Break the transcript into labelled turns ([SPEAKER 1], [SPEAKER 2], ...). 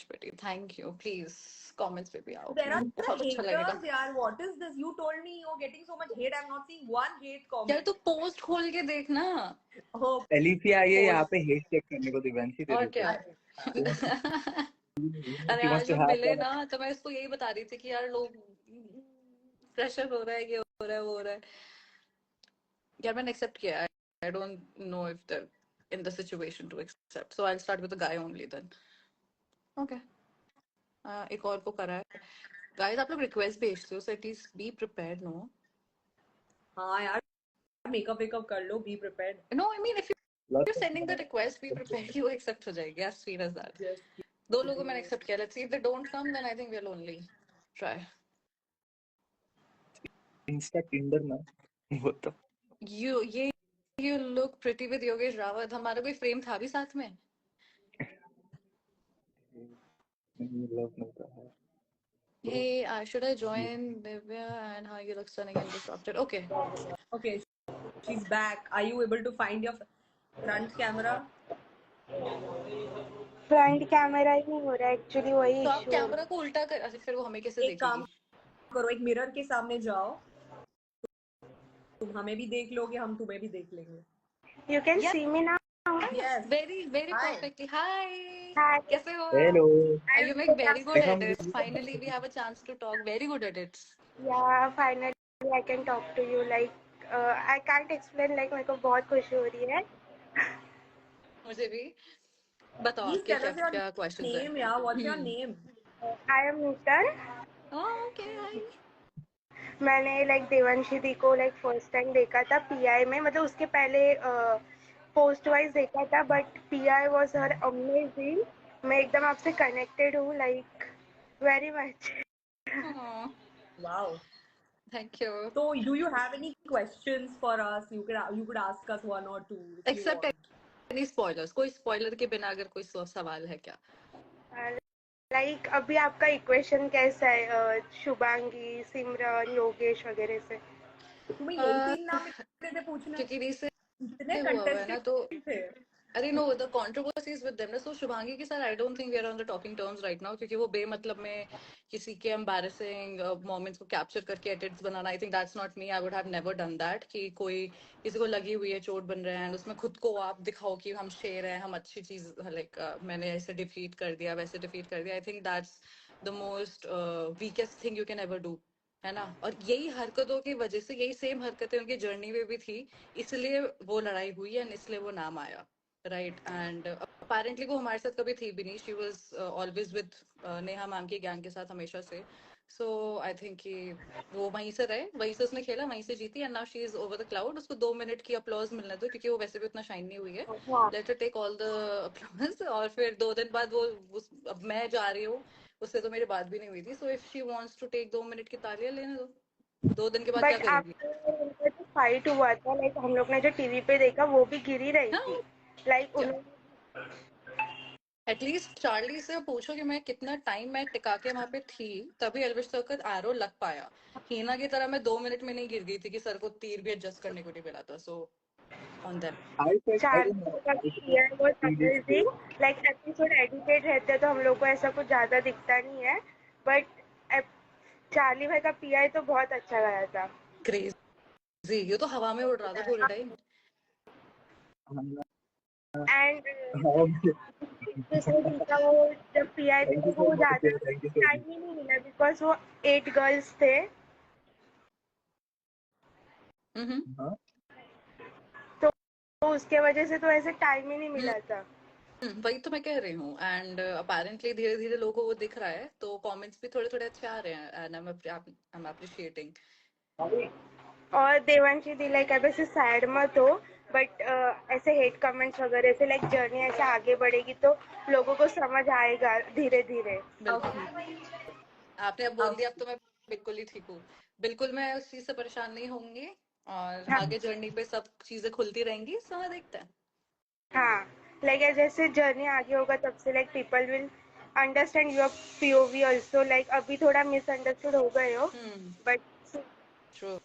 [SPEAKER 1] Much बेटी, thank you. Please comments पे भी आओ,
[SPEAKER 2] There are
[SPEAKER 1] बहुत अच्छा लगेगा
[SPEAKER 2] haters, yaar. What is this? You told me you're getting so much hate. I'm not seeing one hate
[SPEAKER 1] यार।
[SPEAKER 2] comment.
[SPEAKER 1] तू पोस्ट खोल के देखना।
[SPEAKER 2] Oh,
[SPEAKER 3] एलिसिया आई है
[SPEAKER 2] post.
[SPEAKER 3] यहाँ पे हेट चेक करने को दिव्यांशी
[SPEAKER 1] और
[SPEAKER 3] तेरे
[SPEAKER 1] क्या। अरे
[SPEAKER 3] She
[SPEAKER 1] आज
[SPEAKER 3] wants to
[SPEAKER 1] हम
[SPEAKER 3] have
[SPEAKER 1] मिले
[SPEAKER 3] that.
[SPEAKER 1] ना, तो मैं इसको यही बता रही थी कि यार लोग प्रेशर हो रहा है, ये हो रहा है, वो हो रहा है। यार मैंने एक्सेप्ट किया है। I don't know if the in the situation to accept, so I start with the guy only then. Okay. एक और को करा है। गाइस आप लोग रिक्वेस्ट भेजते हो, so at least be prepared. No
[SPEAKER 2] हाँ यार, मेकअप वेकअप कर लो, be prepared.
[SPEAKER 1] No, I mean if
[SPEAKER 3] Lots
[SPEAKER 1] you're
[SPEAKER 3] of
[SPEAKER 1] sending the request, be prepared, you accept हो जाएगी, as sweet as that.
[SPEAKER 2] Just
[SPEAKER 1] दो लोगों मैंने accept किया, let's see if they don't come, then I think we'll only try.
[SPEAKER 3] Insta Tinder ना वो तो
[SPEAKER 1] You look pretty with Yogesh Rawat. हमारा कोई फ्रेम था भी साथ में।
[SPEAKER 3] love मिलता है।
[SPEAKER 1] Hey, should I join Divya and how you look stunning and disrupted? Okay.
[SPEAKER 2] okay. She's back. Are you able to find your front camera?
[SPEAKER 4] Front camera ही नहीं हो रहा एक्चुअली, वही
[SPEAKER 1] तो आप
[SPEAKER 4] इशू।
[SPEAKER 1] कैमरा को उल्टा कर, अच्छा फिर वो हमें कैसे
[SPEAKER 2] एक काम
[SPEAKER 1] देखेगी?
[SPEAKER 2] करो, एक मिरर के सामने जाओ, तुम हमें भी देख लोगे, हम तुम्हें भी देख लेंगे.
[SPEAKER 4] You can
[SPEAKER 1] Yeah.
[SPEAKER 4] See me now.
[SPEAKER 2] Yes.
[SPEAKER 1] Very, very
[SPEAKER 2] Hi.
[SPEAKER 1] perfectly. Hi.
[SPEAKER 4] Hi.
[SPEAKER 1] कैसे हो?
[SPEAKER 3] Hello.
[SPEAKER 1] You make very good
[SPEAKER 3] देखा
[SPEAKER 1] edits.
[SPEAKER 3] मुझे
[SPEAKER 1] Finally, we have a chance to talk. Very good edits.
[SPEAKER 4] या finally I can talk to you. Like I can't explain, like मेरे को बहुत खुशी हो रही है।
[SPEAKER 1] मुझे भी। बताओ
[SPEAKER 2] Please
[SPEAKER 1] आपके
[SPEAKER 2] tell
[SPEAKER 1] क्या
[SPEAKER 2] us your
[SPEAKER 1] क्या क्वेश्चंस हैं?
[SPEAKER 2] name, yeah. What's your name?
[SPEAKER 4] I am Nutan.
[SPEAKER 1] Okay. Hi.
[SPEAKER 4] मैंने लाइक देवांशी दी को लाइक फर्स्ट टाइम देखा था पीआई में, मतलब उसके पहले पोस्ट वाइज देखा था, but pi was her amazing. मैं एकदम आपसे कनेक्टेड हूँ, like very much.
[SPEAKER 2] Wow.
[SPEAKER 1] Thank you.
[SPEAKER 2] So, do you have any questions for us? You could ask us one or two if you
[SPEAKER 1] accept
[SPEAKER 2] want.
[SPEAKER 1] Any spoilers? कोई spoiler के बिना अगर कोई सवाल है क्या?
[SPEAKER 4] लाइक अभी आपका इक्वेशन कैसा है शुभांगी, सिमरन, योगेश वगैरह से?
[SPEAKER 2] तुम्हें यही 3 नाम मिले थे पूछने?
[SPEAKER 1] क्योंकि रिसेंट
[SPEAKER 2] इतने
[SPEAKER 1] हुआ हुआ है ना, तो
[SPEAKER 2] कंटेस्टेंट थे.
[SPEAKER 1] अरे no, the controversies with them ना। सो शुभांगी के साथ I don't think we are on the talking terms right now, क्योंकि वो बेमतलब में किसी के एम्बैरेसिंग मोमेंट्स को कैप्चर करके एडिट्स बनाना, I think that's not me. I would have never done that कि कोई किसी को लगी हुई है, चोट बन रहे हैं, उसमें खुद को आप दिखाओ कि हम शेर हैं, हम अच्छी चीज, लाइक मैंने ऐसे डिफीट कर दिया, वैसे डिफीट कर दिया। आई think that's the most weakest thing you can ever do, है ना। और यही हरकतों की वजह से, यही सेम हरकतें उनकी जर्नी में भी थी, इसलिए वो लड़ाई हुई एंड इसलिए वो नाम आया, राइट। एंड अपेरेंटली वो हमारे साथ कभी थी भी नहीं। She was always with Neha ma'am की गैंग के साथ हमेशा से। सो आई थिंक कि वो वहीं से रहे, वहीं से उसने खेला, वहीं से जीती, and now she is over the cloud. उसको 2 मिनट की अपलॉज मिलने दो, क्योंकि वो वैसे भी उतना शाइन नहीं हुई है। Let her take all the applause. और फिर 2 दिन बाद वो अब मैं जा रही हूँ, उससे तो मेरी बात भी नहीं हुई थी। So if she wants to take 2 minute की तालियां लेने दो, 2 दिन के बाद क्या
[SPEAKER 4] बट
[SPEAKER 1] करेगी?
[SPEAKER 4] आफ्टर जो फाइट हुआ था, लाइक हम लोग ने जो टीवी पे देखा, वो भी गिर ही रही थी। लाइक
[SPEAKER 1] क्या
[SPEAKER 4] उन्होंने
[SPEAKER 1] एटलीस्ट चार्ली से पूछो कि मैं कितना टाइम मैं टिका के वहां पे थी, तभी एल्विश सर का एरो लग पाया। हीना की तरह मैं 2 मिनट में नहीं गिर गई थी कि सर को तीर भी एडजस्ट करने को नहीं मिला था। So on them.
[SPEAKER 3] I said I don't know.
[SPEAKER 4] Amazing. Like episode edited रहते तो हम लोग को ऐसा कुछ ज्यादा दिखता नहीं है, बट चार्ली भाई का पीआई तो बहुत अच्छा गया था।
[SPEAKER 1] क्रेजी, ये तो हवा में उड़ रहा था पूरे टाइम।
[SPEAKER 4] एंड
[SPEAKER 3] Thank
[SPEAKER 4] वो जब पीआई थे
[SPEAKER 3] you so
[SPEAKER 4] वो
[SPEAKER 3] much.
[SPEAKER 4] ज्यादा
[SPEAKER 3] Thank you so much.
[SPEAKER 4] Time ही नहीं मिला, बिकॉज वो 8 गर्ल्स थे,
[SPEAKER 3] हाँ
[SPEAKER 4] तो उसके वजह से तो ऐसे टाइम ही नहीं मिला था।
[SPEAKER 1] वही तो मैं कह रही हूँ। एंड अपेरेंटली धीरे धीरे लोगों को वो दिख रहा है, तो कमेंट्स भी थोड़े थोड़े अच्छे आ रहे हैं, एंड आई एम अप्रिशिएटिंग।
[SPEAKER 4] और देवांशी दी, लाइक अब ऐसे सैड मत हो, बट ऐसे हेट कमेंट्स वगैरह से लाइक जर्नी ऐसे आगे बढ़ेगी तो लोगों को समझ आएगा धीरे धीरे।
[SPEAKER 1] बिल्कुल, आपने अब बोल दिया, अब तो मैं बिल्कुल ही ठीक हूँ। बिल्कुल मैं उस चीज से परेशान नहीं होंगी, और
[SPEAKER 4] हाँ
[SPEAKER 1] आगे जर्नी पे सब चीजें खुलती रहेंगी, समय देखते हैं।
[SPEAKER 4] हाँ, लाइक जैसे जर्नी आगे होगा तब से like people will understand your POV also. Like अभी थोड़ा मिसअंडरस्टूड हो गए हो, बट
[SPEAKER 1] ट्रू।